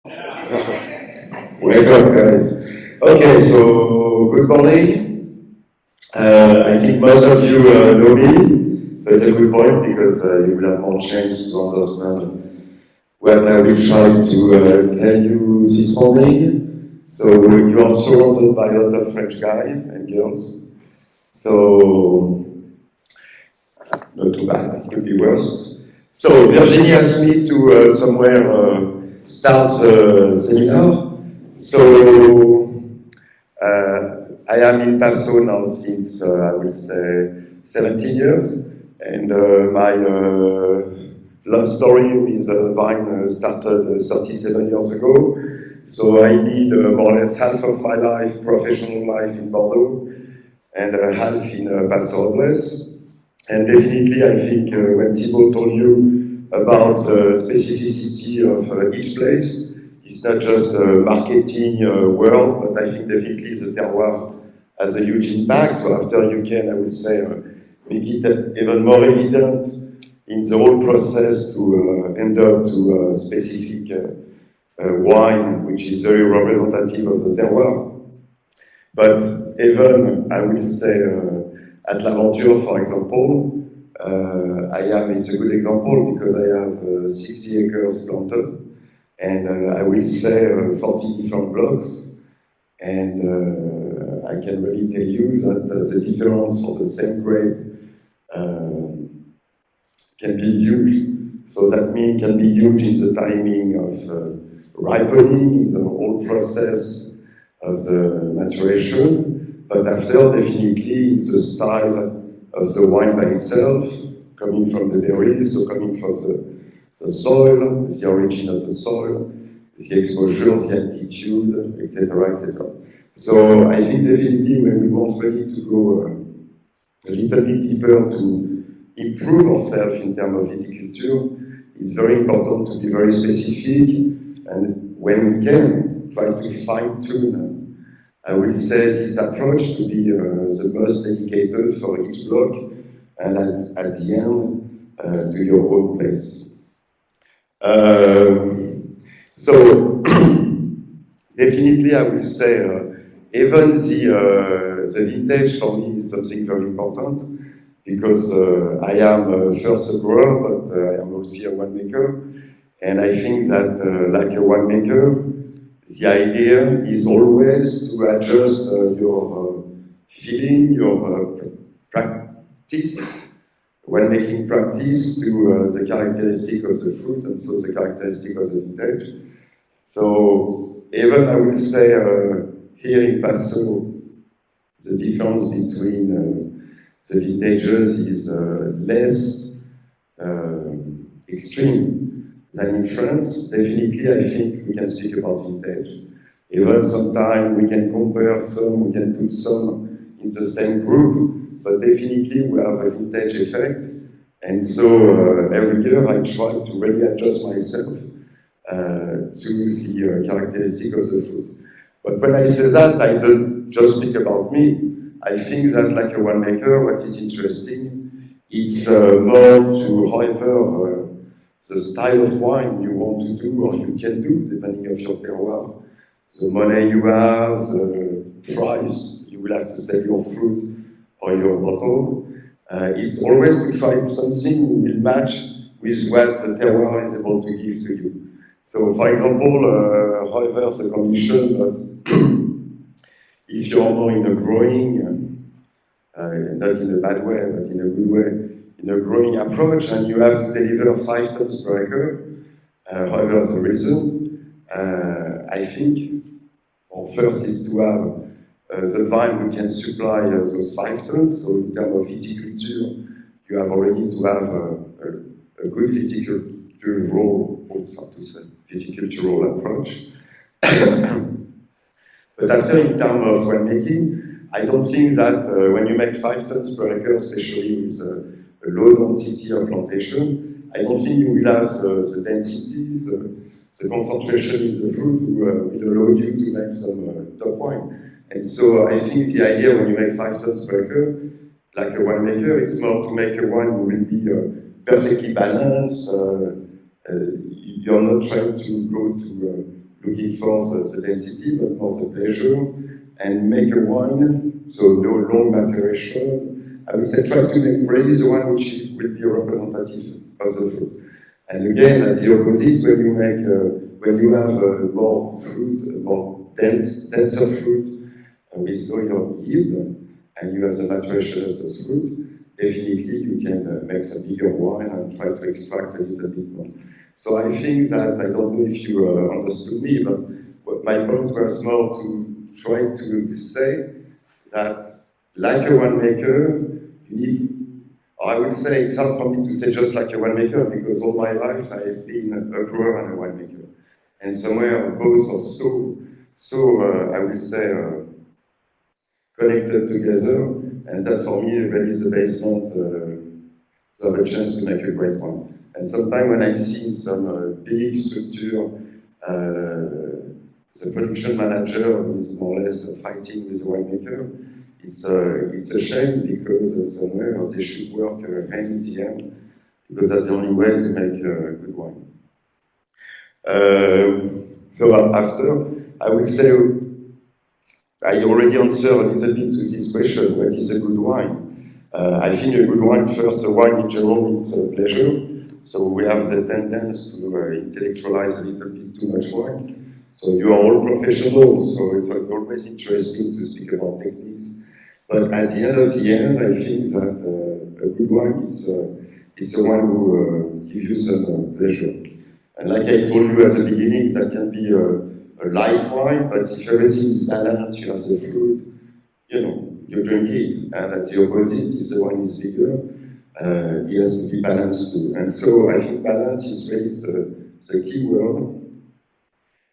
Welcome, guys. Okay, so good morning. I think most of you know me, so it's a good point because you will have more chance to understand what I will try to tell you this morning. So you are surrounded by a lot of French guys and girls, so not too bad, it could be worse. So Virginie asked me to somewhere start the seminar. So I am in Paso now since I will say 17 years, and my love story with Vine started 37 years ago. So I did more or less half of my life, professional life in Bordeaux, and half in Paso Robles. And definitely, I think when Thibault told you about the specificity of each place, it's not just a marketing world, but I think definitely the terroir has a huge impact. So after you can, I would say, make it even more evident in the whole process to end up to a specific wine, which is very representative of the terroir. But even, I will say, at L'Aventure, for example, it's a good example because I have 60 acres planted, and I will say 40 different blocks, and I can really tell you that the difference for the same grape can be huge. So that means it can be huge in the timing of ripening, in the whole process of the maturation, but after definitely the style of the wine by itself, coming from the berries, so coming from the soil, the origin of the soil, the exposure, the altitude, etc., etc. So I think definitely when we want really to go a little bit deeper to improve ourselves in terms of viticulture, it's very important to be very specific, and when we can, try to fine-tune, I will say, this approach to be the most dedicated for each block, and at the end, to your own place. So, definitely I will say, even the vintage for me is something very important, because I am first a grower, but I am also a winemaker, and I think that like a winemaker, the idea is always to adjust your feeling, your practice, winemaking practice to the characteristic of the fruit and so the characteristic of the vintage. So even I will say here in Paso, the difference between the vintages is less extreme than in France. Definitely, I think we can speak about vintage. Even sometimes we can compare some, we can put some in the same group, but definitely we have a vintage effect. And so every year I try to really adjust myself to the characteristic of the fruit. But when I say that, I don't just speak about me. I think that like a winemaker, what is interesting, it's more to, however, the style of wine you want to do or you can do, depending on your terroir, the money you have, the price you will have to sell your fruit or your bottle. It's always to try something who will match with what the terroir is able to give to you. So, for example, however, the condition, but if you're more in a growing, not in a bad way, but in a good way, in a growing approach, and you have to deliver 5 tons per acre, however, the reason, I think, well, first is to have the vine who can supply those 5 tons, so in terms of viticulture, you have already to have a good viticultural approach. But after, in terms of winemaking, I don't think that when you make 5 tons per acre, especially with a low density of plantation, I don't think you will have the density, the concentration in the fruit will allow you to make some top wine. And so I think the idea when you make 5 tons per acre, like a winemaker, it's more to make a wine who will be perfectly balanced. You're not trying to go to looking for the density, but more the pleasure, and make a wine, so no long maceration. I would say try to make ready the one which will be representative of the fruit. And again, at the opposite, when you have more fruit, more denser fruit, with no yield, and you have the maturation of the fruit, definitely you can make some bigger wine and try to extract a little bit more. So I think that, I don't know if you understood me, but my point was more to try to say that, like a winemaker, you need, or I would say it's hard for me to say just like a winemaker, because all my life I've been a grower and a winemaker. And somewhere both are so I would say, connected together, and that's for me really the basement to have a chance to make a great wine. And sometimes when I've seen some big structure, the production manager is more or less fighting with the winemaker, it's a shame, because somewhere they should work hand in hand, because that's the only way to make a good wine. So after, I would say, I already answered a little bit to this question, what is a good wine? I think a good wine, first, a wine in general is a pleasure. So we have the tendency to intellectualize a little bit too much wine. So you are all professionals, so it's always interesting to speak about techniques. But at the end of the end, I think that a good wine is it's the one who gives you some pleasure. And like I told you at the beginning, that can be a light wine, but if everything is balanced, you have the fruit, you drink it. And at the opposite, if the wine is bigger, it has to be balanced too. And so I think balance is really the key word.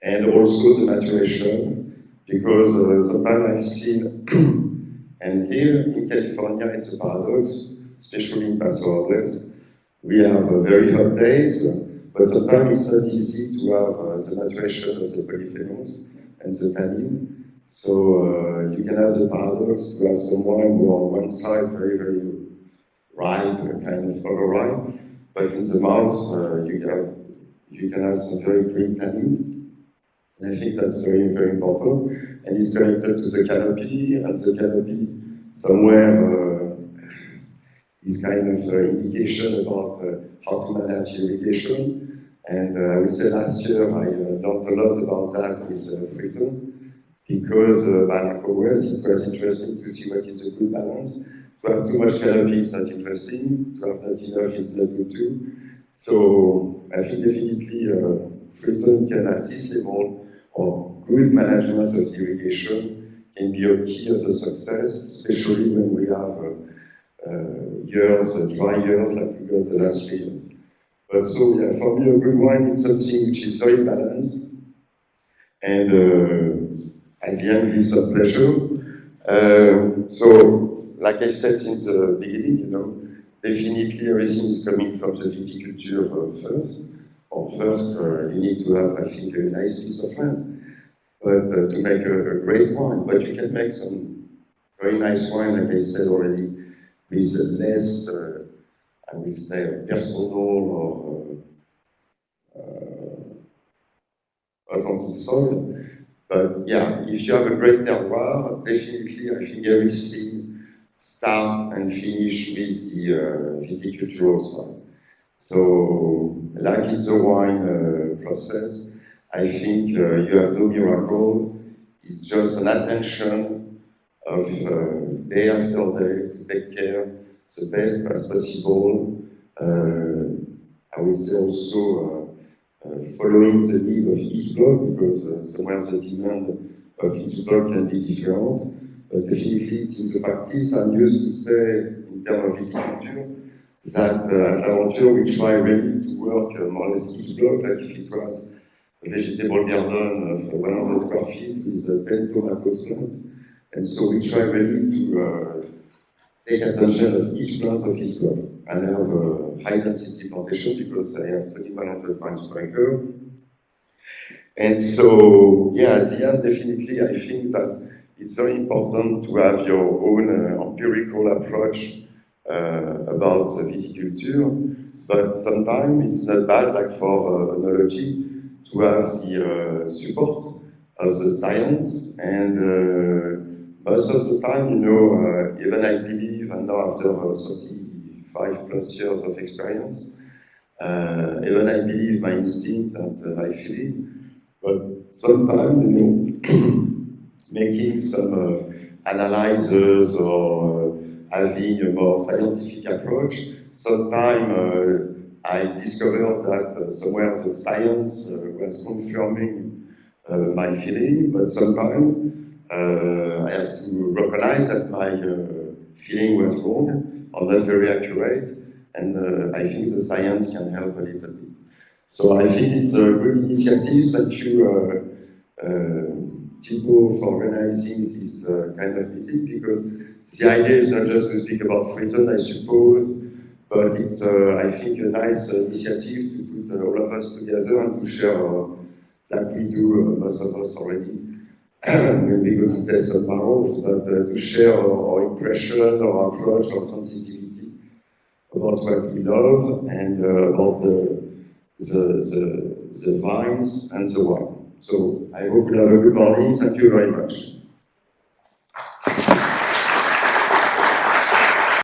And also the maturation, because sometimes I've seen, and here in California it's a paradox, especially in Paso, Roble, we have very hot days, but sometimes it's not easy to have the maturation of the polyphenols and the tannin. So you can have the paradox to have some wine who on one side very, very ripe, kind of over-ripe, but in the mouth you can have some very green tannin. And I think that's very, very important. And it's connected to the canopy, and the canopy somewhere is kind of indication about how to manage irrigation. And I would say last year I learned a lot about that with Friton, because it was interesting to see what is a good balance. To have too much canopy is not interesting, to have not enough is not good too. So I think definitely Friton can at this level, or good management of irrigation can be a key of the success, especially when we have years, dry years like we got the last 3 years. But so yeah, for me a good wine is something which is very balanced, and at the end gives some pleasure. So like I said since the beginning, definitely everything is coming from the viticulture first. First, you need to have, I think, a nice piece of land, but to make a great wine. But you can make some very nice wine, like I said already, with less, I would say, personal or authentic soil. But yeah, if you have a great terroir, definitely, I think everything start and finish with the viticultural soil. So, like in the wine process, I think you have no miracle. It's just an attention of day after day to take care the best as possible. I would say also following the need of each block, because somewhere the demand of each block can be different. But definitely, it's in the practice. I'm used to say, in terms of viticulture, that at Aventure we try really to work more or less each block like if it was a vegetable garden of 100 square feet with 10 tomatoes plant. And so we try really to take attention of each plant of each block. And I have a high density plantation because I have 2,100 plants per acre. And so, yeah, at the end, definitely, I think that it's very important to have your own empirical approach about the viticulture, but sometimes it's not bad, like for analogy, to have the support of the science, and most of the time, you know, even I believe, and now after 35 plus years of experience, even I believe my instinct and my feeling, but sometimes, you know, making some analyses or having a more scientific approach, sometimes I discovered that somewhere the science was confirming my feeling, but sometimes I have to recognize that my feeling was wrong or not very accurate, and I think the science can help a little bit. So I think it's a good initiative. Thank you, Thibaut, for organizing this kind of meeting, because the idea is not just to speak about Freeton, I suppose, but it's, I think, a nice initiative to put all of us together and to share, like we do, most of us already, when we go to test some barrels, but to share our impression, our approach, our sensitivity about what we love and about the vines and the wine. So I hope you have a good morning. Thank you very much.